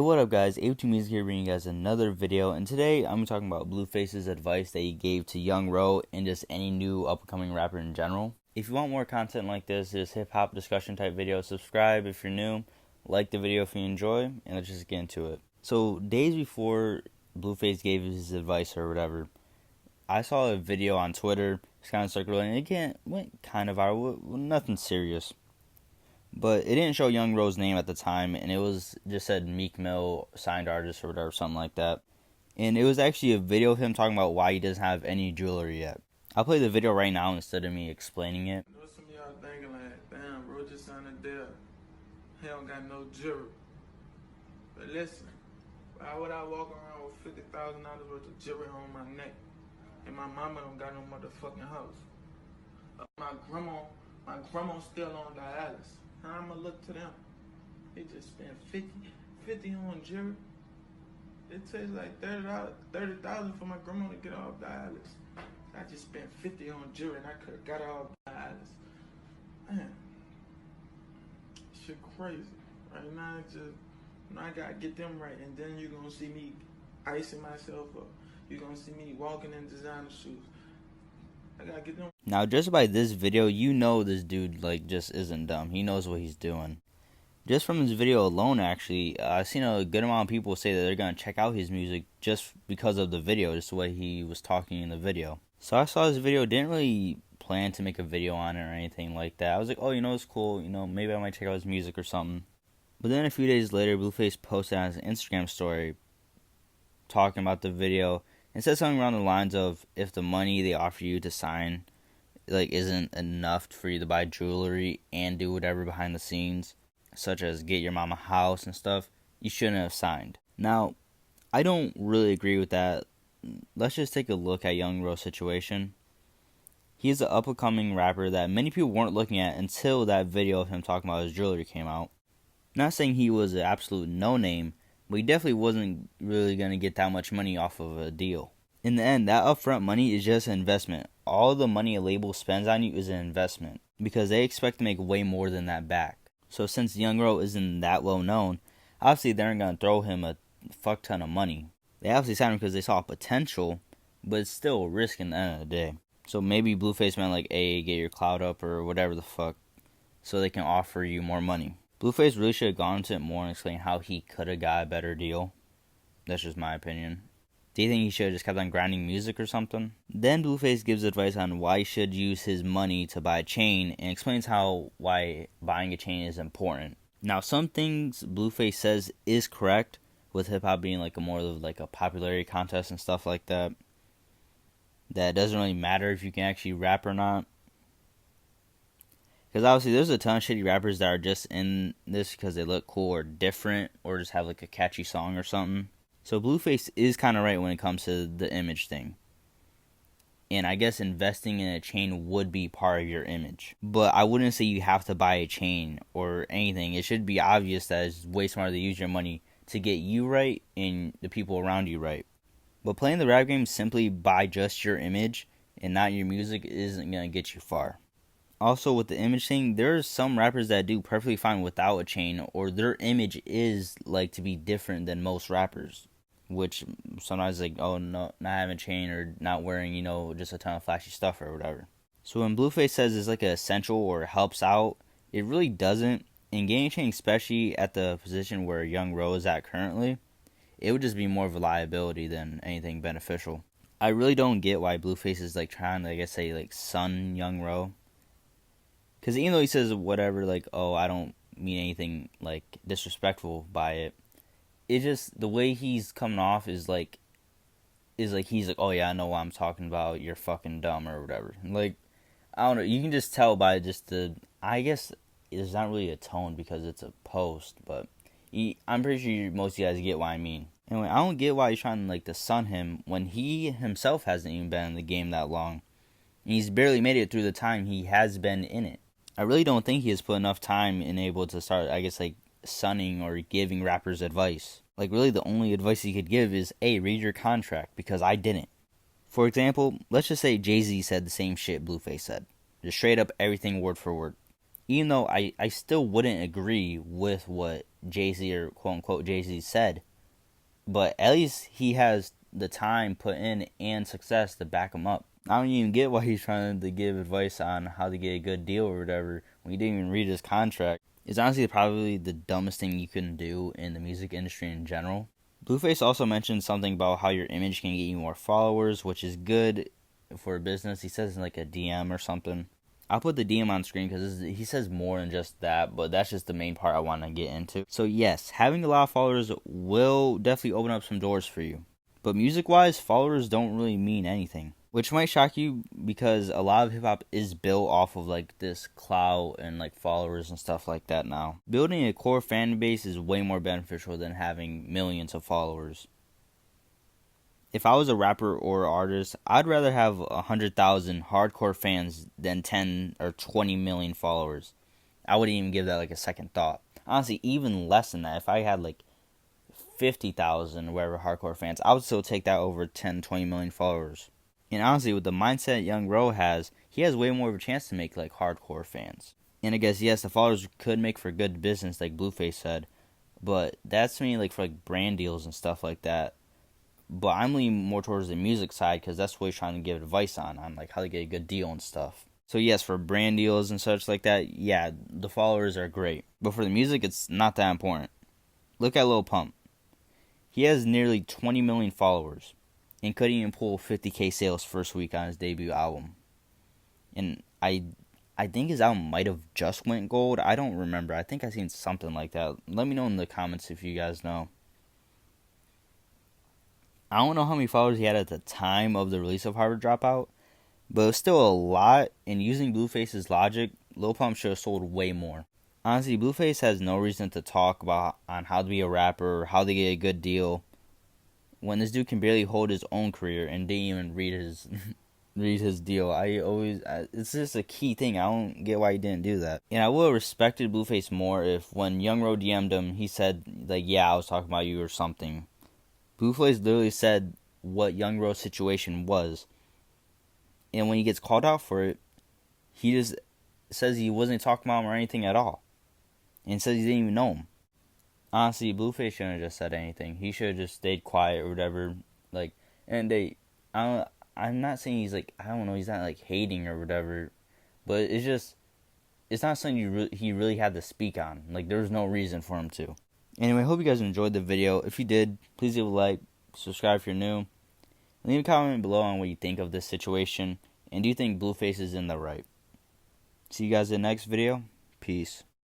Hey, what up guys, A2 Music here bringing you guys another video, and today I'm talking about Blueface's advice that he gave to Young Ro and just any new up-and-coming rapper in general. If you want more content like this, just hip-hop discussion type videos, subscribe if you're new, like the video if you enjoy, and let's just get into it. So days before Blueface gave his advice or whatever, I saw a video on Twitter, it's kind of circulating, and it went kind of viral, nothing serious. But it didn't show Young Ro's name at the time, and it was just said Meek Mill signed artist or whatever, something like that. And it was actually a video of him talking about why he doesn't have any jewelry yet. I'll play the video right now instead of me explaining it. I know some of y'all thinking like, damn, bro just signed a deal. He don't got no jewelry. But listen, why would I walk around with $50,000 worth of jewelry on my neck? And my mama don't got no motherfucking house. My grandma still on dialysis. How I'ma look to them? They just spent 50 on jewelry. It takes like $30,000 for my grandma to get off dialysis. I just spent 50 on jewelry and I could have got off dialysis. Man, shit crazy. Right now, I gotta get them right, and then you're gonna see me icing myself up. You're gonna see me walking in designer shoes. I gotta get them. Now, just by this video, you know this dude just isn't dumb. He knows what he's doing. Just from this video alone, actually, I've seen a good amount of people say that they're gonna check out his music just because of the video, just the way he was talking in the video. So I saw this video, didn't really plan to make a video on it or anything like that. I was like, oh, it's cool. Maybe I might check out his music or something. But then a few days later, Blueface posted on his Instagram story talking about the video and said something around the lines of, if the money they offer you to sign isn't enough for you to buy jewelry and do whatever behind the scenes, such as get your mom a house and stuff, you shouldn't have signed. Now, I don't really agree with that. Let's just take a look at Young Ro's situation. He's an up-and-coming rapper that many people weren't looking at until that video of him talking about his jewelry came out. Not saying he was an absolute no-name, but he definitely wasn't really going to get that much money off of a deal. In the end, that upfront money is just an investment. All the money a label spends on you is an investment, because they expect to make way more than that back. So since Young Ro isn't that well known, obviously they aren't going to throw him a fuck ton of money. They obviously signed him because they saw potential, but it's still a risk in the end of the day. So maybe Blueface meant hey, get your clout up or whatever the fuck, so they can offer you more money. Blueface really should have gone into it more and explained how he could have got a better deal. That's just my opinion. Do you think he should have just kept on grinding music or something? Then Blueface gives advice on why he should use his money to buy a chain and explains why buying a chain is important. Now, some things Blueface says is correct, with hip-hop being more of a popularity contest and stuff like that. That it doesn't really matter if you can actually rap or not. Because obviously there's a ton of shitty rappers that are just in this because they look cool or different or just have a catchy song or something. So Blueface is kind of right when it comes to the image thing. And I guess investing in a chain would be part of your image. But I wouldn't say you have to buy a chain or anything. It should be obvious that it's way smarter to use your money to get you right and the people around you right. But playing the rap game simply by just your image and not your music isn't going to get you far. Also, with the image thing, there's some rappers that do perfectly fine without a chain, or their image is to be different than most rappers, which sometimes oh no, not having a chain or not wearing just a ton of flashy stuff or whatever. So when Blueface says it's an essential or helps out, it really doesn't. And getting a chain, especially at the position where Young Ro is at currently, it would just be more of a liability than anything beneficial. I really don't get why Blueface is trying to say sun Young Ro. Because even though he says whatever, oh, I don't mean anything, disrespectful by it, it's just, the way he's coming off is he's oh yeah, I know what I'm talking about, you're fucking dumb, or whatever. I don't know, you can just tell by just I guess it's not really a tone because it's a post, but I'm pretty sure most of you guys get what I mean. Anyway, I don't get why he's trying to sun him when he himself hasn't even been in the game that long. And he's barely made it through the time he has been in it. I really don't think he has put enough time in able to start, sunning or giving rappers advice. Really the only advice he could give is, hey, read your contract, because I didn't. For example, let's just say Jay-Z said the same shit Blueface said. Just straight up everything word for word. even though I still wouldn't agree with what Jay-Z or quote unquote Jay-Z said, but at least he has the time put in and success to back him up. I don't even get why he's trying to give advice on how to get a good deal or whatever when he didn't even read his contract. It's honestly probably the dumbest thing you can do in the music industry in general. Blueface also mentioned something about how your image can get you more followers, which is good for a business. He says in like a DM or something. I'll put the DM on screen because he says more than just that, but that's just the main part I want to get into. So yes, having a lot of followers will definitely open up some doors for you. But music-wise, followers don't really mean anything. Which might shock you because a lot of hip-hop is built off of like this clout and like followers and stuff like that now. Building a core fan base is way more beneficial than having millions of followers. If I was a rapper or artist, I'd rather have 100,000 hardcore fans than 10 or 20 million followers. I wouldn't even give that like a second thought. Honestly, even less than that. If I had like 50,000 or whatever hardcore fans, I would still take that over 10, 20 million followers. And honestly, with the mindset Young Ro has, he has way more of a chance to make like hardcore fans. And I guess yes, the followers could make for good business, like Blueface said, but that's me like for like brand deals and stuff like that. But I'm leaning more towards the music side because that's what he's trying to give advice on like how to get a good deal and stuff. So yes, for brand deals and such like that, yeah, the followers are great. But for the music, it's not that important. Look at Lil Pump. He has nearly 20 million followers and couldn't even pull 50K sales first week on his debut album. And I think his album might have just went gold. I don't remember. I think I seen something like that. Let me know in the comments if you guys know. I don't know how many followers he had at the time of the release of Harvard Dropout, but it was still a lot, and using Blueface's logic, Lil Pump should have sold way more. Honestly, Blueface has no reason to talk about on how to be a rapper or how to get a good deal when this dude can barely hold his own career and didn't even read his deal. It's just a key thing. I don't get why he didn't do that. And I would have respected Blueface more if when Young Ro DM'd him, he said like, "Yeah, I was talking about you" or something. Blueface literally said what Young Ro's situation was. And when he gets called out for it, he just says he wasn't talking about him or anything at all. And says he didn't even know him. Honestly, Blueface shouldn't have just said anything. He should have just stayed quiet or whatever. Like, and I'm not saying he's like, I don't know, he's not like hating or whatever. But it's not something he really had to speak on. Like, there's no reason for him to. Anyway, I hope you guys enjoyed the video. If you did, please leave a like, subscribe if you're new. Leave a comment below on what you think of this situation. And do you think Blueface is in the right? See you guys in the next video. Peace.